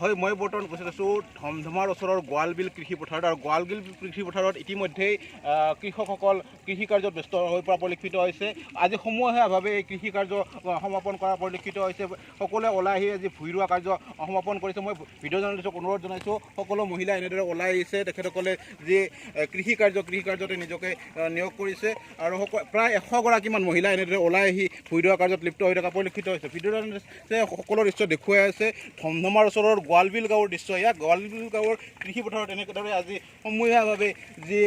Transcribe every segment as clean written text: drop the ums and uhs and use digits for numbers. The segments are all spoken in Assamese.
হয়, মই বৰ্তমান উপস্থিত আছোঁ ধমধমাৰ ওচৰৰ গোৱালবিল কৃষি পথাৰত। আৰু গোৱালবিল কৃষি পথাৰত ইতিমধ্যেই কৃষকসকল কৃষিকাৰ্যত ব্যস্ত হৈ পৰা পৰিলক্ষিত হৈছে। আজি সমূহীয়াভাৱে এই কৃষিকাৰ্য সমাপন কৰা পৰিলক্ষিত হৈছে। সকলোৱে ওলাই আহি আজি ভূঁই ৰোৱা কাৰ্য সমাপন কৰিছে। মই ভিডিঅ' জাৰ্নেলিষ্টক অনুৰোধ জনাইছোঁ, সকলো মহিলা এনেদৰে ওলাই আহিছে। তেখেতসকলে যি কৃষিকাৰ্যতে নিজকে নিয়োগ কৰিছে আৰু প্ৰায় 100গৰাকীমান মহিলা এনেদৰে ওলাই আহি ভূঁই ৰোৱা কাৰ্যত লিপ্ত হৈ থকা পৰিলক্ষিত হৈছে। ভিডিঅ' জাৰ্নেলিষ্টে সকলো দৃশ্য দেখুৱাই আছে। ধমধমাৰ ওচৰৰ গোৱালবিল গাঁৱৰ দৃশ্য। ইয়াত গোৱালবিল গাঁৱৰ কৃষি পথাৰত এনেদৰে আজি সমূহীয়াভাৱে যি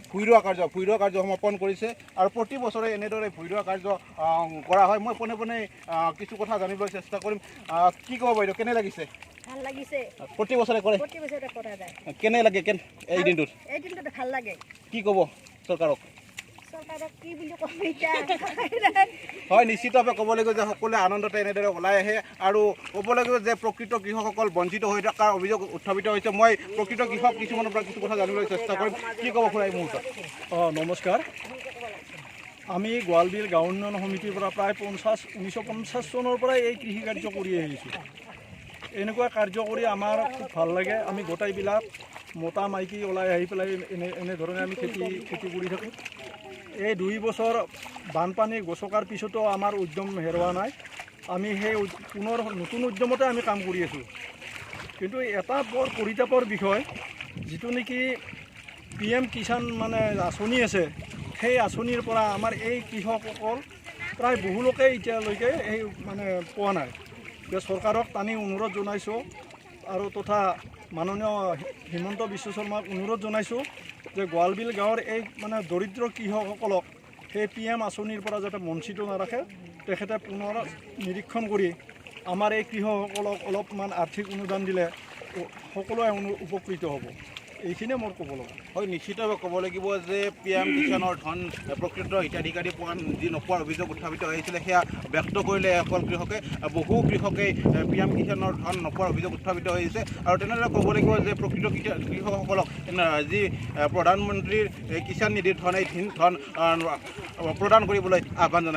ভূঁই ৰোৱা কাৰ্য সমাপন কৰিছে। আৰু প্ৰতি বছৰে এনেদৰে ভূঁই ৰোৱা কাৰ্য কৰা হয়। মই পোনে পোনে কিছু কথা জানিবলৈ চেষ্টা কৰিম। কি ক'ব বাইদেউ, কেনে লাগিছে? ভাল লাগিছে। প্ৰতি বছৰে কৰে? প্ৰতি বছৰে কৰা যায়। কেনে লাগে এই দিনটোত? এই দিনটোত ভাল লাগে। কি ক'ব চৰকাৰক? চৰকাৰক কি বুলি ক'ম এতিয়া? হয়, নিশ্চিতভাৱে ক'ব লাগিব যে সকলোৱে আনন্দতে এনেদৰে ওলাই আহে। আৰু ক'ব লাগিব যে প্ৰকৃত কৃষকসকল বঞ্চিত হৈ থকাৰ অভিযোগ উত্থাপিত হৈছে। মই প্ৰকৃত কৃষক কিছুমানৰ পৰা কিছু কথা জানিবলৈ চেষ্টা কৰিম। কি ক'ব খুৰা এই মুহূৰ্তত? নমস্কাৰ। আমি গোৱালবিল গাঁও উন্নয়ন সমিতিৰ পৰা প্ৰায় 1950 চনৰ পৰাই এই কৃষি কাৰ্য কৰি আহিছোঁ। এনেকুৱা কাৰ্য কৰি আমাৰ খুব ভাল লাগে। আমি গোটাইবিলাক মতা মাইকী ওলাই আহি পেলাই এনেধৰণে আমি খেতি কৰি থাকোঁ। এই 2 বছৰ বানপানী গছকাৰ পিছতো আমাৰ উদ্যম হেৰুৱা নাই। আমি সেই পুনৰ নতুন উদ্যমতে আমি কাম কৰি আছোঁ। কিন্তু এটা বৰ পৰিতাপৰ বিষয়, যিটো নেকি PM কিষাণ আঁচনি আছে, সেই আঁচনিৰ পৰা আমাৰ এই কৃষকসকল প্ৰায় বহু লোকে এতিয়ালৈকে এই পোৱা নাই। যে চৰকাৰক টানি অনুৰোধ জনাইছোঁ আৰু তথা মাননীয় হিমন্ত বিশ্ব শৰ্মাক অনুৰোধ জনাইছোঁ যে গোৱালবিল গাঁৱৰ এই দৰিদ্ৰ কৃষকসকলক সেই PM আঁচনিৰ পৰা যাতে বঞ্চিত নাৰাখে, তেখেতে পুনৰ নিৰীক্ষণ কৰি আমাৰ এই কৃষকসকলক অলপমান আৰ্থিক অনুদান দিলে সকলোৱে উপকৃত হ'ব। এইখিনিয়ে মোৰ ক'ব লগা। হয়, নিশ্চিতভাৱে ক'ব লাগিব যে PM কিষাণৰ ধন প্ৰকৃত হিতাধিকাৰী যি নোপোৱাৰ অভিযোগ উত্থাপিত হৈছিলে, সেয়া ব্যক্ত কৰিলে অকল কৃষকে। বহু কৃষকে PM কিষাণৰ ধন নোপোৱাৰ অভিযোগ উত্থাপিত হৈছে। আৰু তেনেদৰে ক'ব লাগিব যে প্ৰকৃত কৃষকসকলক যি প্ৰধানমন্ত্ৰীৰ কিষাণ নিধিৰ ধন, এই ধন প্ৰদান কৰিবলৈ আহ্বান জনাইছে।